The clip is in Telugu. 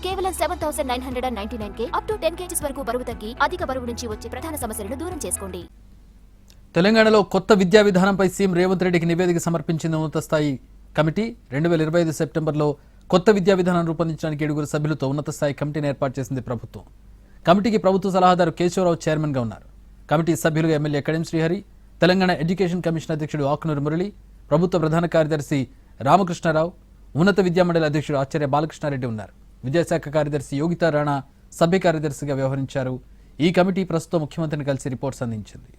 కేవలం 7,999K అప్ టు 10 kgs వరకు బరువు తగ్గి అధిక బరువు నుంచి వచ్చే ప్రధాన సమస్యలను దూరం చేసుకోండి. తెలంగాణలో కొత్త విద్యా విధానంపై సీఎం రేవంత్ రెడ్డికి నివేదిక సమర్పించిన ఉన్నత స్థాయి కమిటీ 2025 సెప్టెంబర్లో కొత్త విద్యా విధానం రూపొందించడానికి 7 సభ్యులతో ఉన్నత స్థాయి కమిటీని ఏర్పాటు చేసింది ప్రభుత్వం. కమిటీకి ప్రభుత్వ సలహాదారు కేశవరావు చైర్మన్గా ఉన్నారు. కమిటీ సభ్యులుగా MLA Kadiyam Srihari, Telangana education commission అధ్యక్షుడు ఆకునూరు మురళి, ప్రభుత్వ ప్రధాన కార్యదర్శి రామకృష్ణారావు, ఉన్నత విద్యామండలి అధ్యక్షుడు ఆచార్య బాలకృష్ణారెడ్డి ఉన్నారు. విద్యాశాఖ కార్యదర్శి యోగితా రాణా సభ్య కార్యదర్శిగా వ్యవహరించారు. ఈ కమిటీ ప్రస్తుతం ముఖ్యమంత్రిని కలిసి రిపోర్ట్స్ అందించింది.